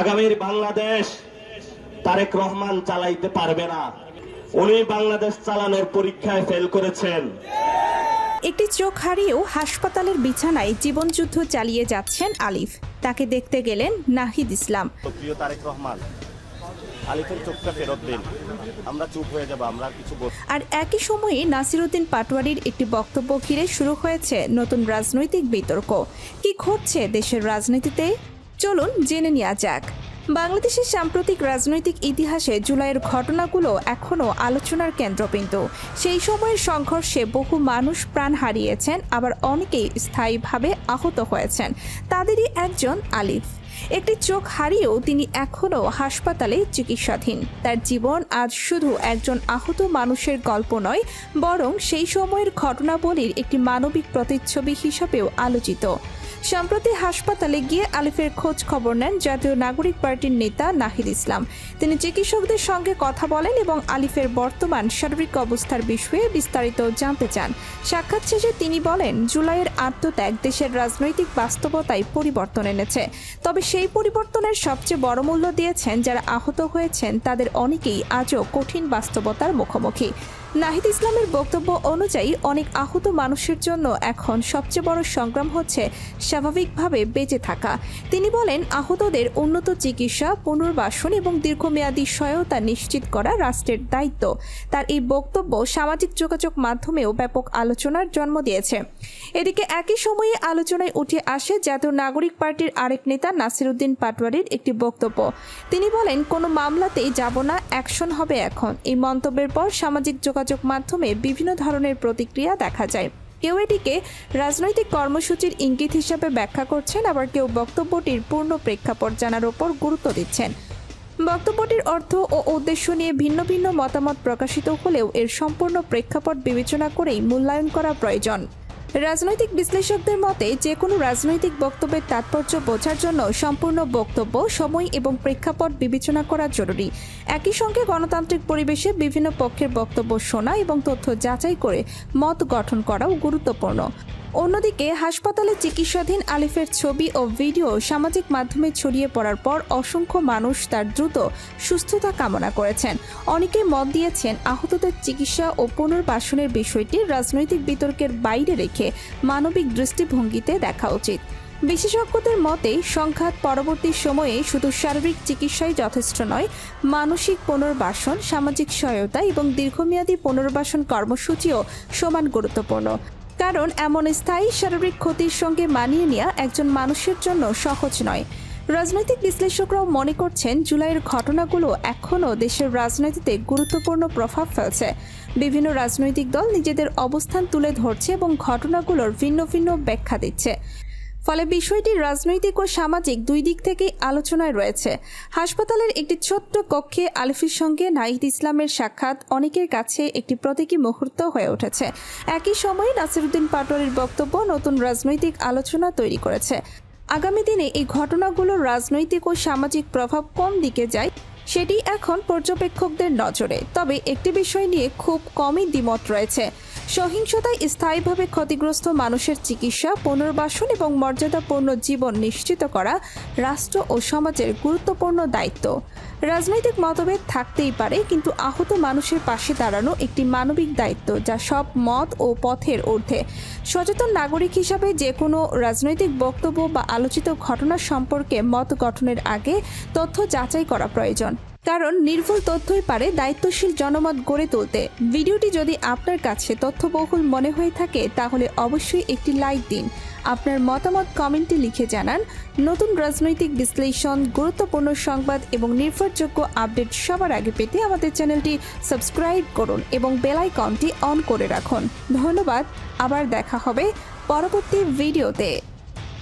আগামীর বাংলাদেশ তারেক রহমান চালাইতে পারবে না। উনি বাংলাদেশ চালানোর পরীক্ষায় ফেল করেছেন। একটি চোখ হারিয়েও হাসপাতালের বিছানায় জীবনযুদ্ধ চালিয়ে যাচ্ছেন আলিফ। তাকে দেখতে গেলেন নাহিদ ইসলাম। প্রিয় তারেক রহমান, আলিফের চোখটা ফেরত দিন, আমরা চুপ হয়ে যাব, আমরা কিছু বলবো। আর একই সময়ে নাসিরউদ্দিন পাটোয়ারির একটি বক্তব্য ঘিরে শুরু হয়েছে নতুন রাজনৈতিক বিতর্ক। কি ঘটছে দেশের রাজনীতিতে, চলুন জেনে নেওয়া যাক। বাংলাদেশের সাম্প্রতিক রাজনৈতিক ইতিহাসে জুলাইয়ের ঘটনাগুলো এখনও আলোচনার কেন্দ্রবিন্দু। সেই সময়ের সংঘর্ষে বহু মানুষ প্রাণ হারিয়েছেন, আবার অনেকেই স্থায়ীভাবে আহত হয়েছেন। তাদেরই একজন আলিফ। একটি চোখ হারিয়েও তিনি এখনও হাসপাতালে চিকিৎসাধীন। তার জীবন আজ শুধু একজন আহত মানুষের গল্প নয়, বরং সেই সময়ের ঘটনাবলীর একটি মানবিক প্রতিচ্ছবি হিসাবেও আলোচিত। সম্প্রতি হাসপাতালে গিয়ে আলিফের খোঁজ খবর নেন জাতীয় নাগরিক পার্টির নেতা নাহিদ ইসলাম। তিনি চিকিৎসকদের সঙ্গে কথা বলেন এবং আলিফের বর্তমান শারীরিক অবস্থার বিষয়ে বিস্তারিত জানতে চান। সাক্ষাৎ শেষে তিনি বলেন, জুলাইয়ের আত্মত্যাগ দেশের রাজনৈতিক বাস্তবতায় পরিবর্তন এনেছে। তবে সেই পরিবর্তনের সবচেয়ে বড় মূল্য দিয়েছেন যারা আহত হয়েছেন। তাদের অনেকেই আজও কঠিন বাস্তবতার মুখোমুখি। নাহিদ ইসলামের বক্তব্য অনুযায়ী অনেক আহত মানুষের জন্য এখন সবচেয়ে বড় সংগ্রাম হচ্ছে স্বাভাবিকভাবে বেঁচে থাকা। তিনি বলেন, আহতদের উন্নত চিকিৎসা, পুনর্বাসন এবং দীর্ঘমেয়াদী সহায়তা নিশ্চিত করা রাষ্ট্রের দায়িত্ব। তার এই বক্তব্য সামাজিক যোগাযোগ মাধ্যমেও ব্যাপক আলোচনার জন্ম দিয়েছে। এদিকে একই সময়ে আলোচনায় উঠে আসে জাতীয় নাগরিক পার্টির আরেক নেতা নাসিরউদ্দিন পাটোয়ারির একটি বক্তব্য। তিনি বলেন, কোনো মামলাতেই যাব না, অ্যাকশন হবে এখন। এই মন্তব্যের পর সামাজিক যোগাযোগ মাধ্যমে বিভিন্ন ধরনের প্রতিক্রিয়া দেখা যায়। কেউ এটিকে রাজনৈতিক কর্মসূচির ইঙ্গিত হিসাবে ব্যাখ্যা করছেন, আবার কেউ বক্তব্যটির পূর্ণ প্রেক্ষাপট জানার উপর গুরুত্ব দিচ্ছেন। বক্তব্যটির অর্থ ও উদ্দেশ্য নিয়ে ভিন্ন ভিন্ন মতামত প্রকাশিত হলেও এর সম্পূর্ণ প্রেক্ষাপট বিবেচনা করেই মূল্যায়ন করা প্রয়োজন। রাজনৈতিক বিশ্লেষকদের মতে, যে কোনো রাজনৈতিক বক্তব্যের তাৎপর্য বোঝার জন্য সম্পূর্ণ বক্তব্য, সময় এবং প্রেক্ষাপট বিবেচনা করা জরুরি। একই সঙ্গে গণতান্ত্রিক পরিবেশে বিভিন্ন পক্ষের বক্তব্য শোনা এবং তথ্য যাচাই করে মত গঠন করাও গুরুত্বপূর্ণ। অন্যদিকে হাসপাতালে চিকিৎসাধীন আলিফের ছবি ও ভিডিও সামাজিক মাধ্যমে ছড়িয়ে পড়ার পর অসংখ্য মানুষ তার দ্রুত সুস্থতা কামনা করেছেন। অনেকে মত দিয়েছেন, আহতদের চিকিৎসা ও পুনর্বাসনের বিষয়টি রাজনৈতিক বিতর্কের বাইরে রেখে মানবিক দৃষ্টিভঙ্গিতে দেখা উচিত। বিশেষজ্ঞদের মতে, সংঘাত পরবর্তী সময়ে শুধু শারীরিক চিকিৎসাই যথেষ্ট নয়, মানসিক পুনর্বাসন, সামাজিক সহায়তা এবং দীর্ঘমেয়াদী পুনর্বাসন কর্মসূচিও সমান গুরুত্বপূর্ণ। কারণ এমন স্থায়ী শারীরিক ক্ষতির সঙ্গে মানিয়ে নেওয়া একজন মানুষের জন্য সহজ নয়। রাজনৈতিক বিশ্লেষকরাও মনে করছেন, জুলাইয়ের ঘটনাগুলো এখনও দেশের রাজনীতিতে গুরুত্বপূর্ণ প্রভাব ফেলছে। বিভিন্ন রাজনৈতিক দল নিজেদের অবস্থান তুলে ধরছে এবং ঘটনাগুলোর ভিন্ন ভিন্ন ব্যাখ্যা দিচ্ছে। ফলে বিষয়টি রাজনৈতিক ও সামাজিক দুই দিক থেকেই আলোচনায় রয়েছে। হাসপাতালের একটি ছোট্ট কক্ষে আলিফের সঙ্গে নাহিদ ইসলামের সাক্ষাৎ অনেকের কাছে একটি প্রতীকী মুহূর্ত হয়ে উঠেছে। একই সময়ে নাসিরউদ্দিন পাটোয়ারির বক্তব্য নতুন রাজনৈতিক আলোচনা তৈরি করেছে। আগামী দিনে এই ঘটনাগুলোর রাজনৈতিক ও সামাজিক প্রভাব কোন দিকে যায় সেটি এখন পর্যবেক্ষকদের নজরে। তবে একটি বিষয় নিয়ে খুব কমই দ্বিমত রয়েছে। সহিংসতায় স্থায়ীভাবে ক্ষতিগ্রস্ত মানুষের চিকিৎসা, পুনর্বাসন এবং মর্যাদাপূর্ণ জীবন নিশ্চিত করা রাষ্ট্র ও সমাজের গুরুত্বপূর্ণ দায়িত্ব। রাজনৈতিক মতভেদ থাকতেই পারে, কিন্তু আহত মানুষের পাশে দাঁড়ানো একটি মানবিক দায়িত্ব যা সব মত ও পথের ঊর্ধ্বে। সচেতন নাগরিক হিসাবে যে কোনো রাজনৈতিক বক্তব্য বা আলোচিত ঘটনা সম্পর্কে মত গঠনের আগে তথ্য যাচাই করা প্রয়োজন। কারণ নির্ভুল তথ্যই পারে দায়িত্বশীল জনমত গড়ে তুলতে। ভিডিওটি যদি আপনার কাছে তথ্যবহুল মনে হয়ে থাকে তাহলে অবশ্যই একটি লাইক দিন। আপনার মতামত কমেন্টে লিখে জানান। নতুন রাজনৈতিক বিশ্লেষণ, গুরুত্বপূর্ণ সংবাদ এবং নির্ভরযোগ্য আপডেট সবার আগে পেতে আমাদের চ্যানেলটি সাবস্ক্রাইব করুন এবং বেল আইকনটি অন করে রাখুন। ধন্যবাদ। আবার দেখা হবে পরবর্তী ভিডিওতে।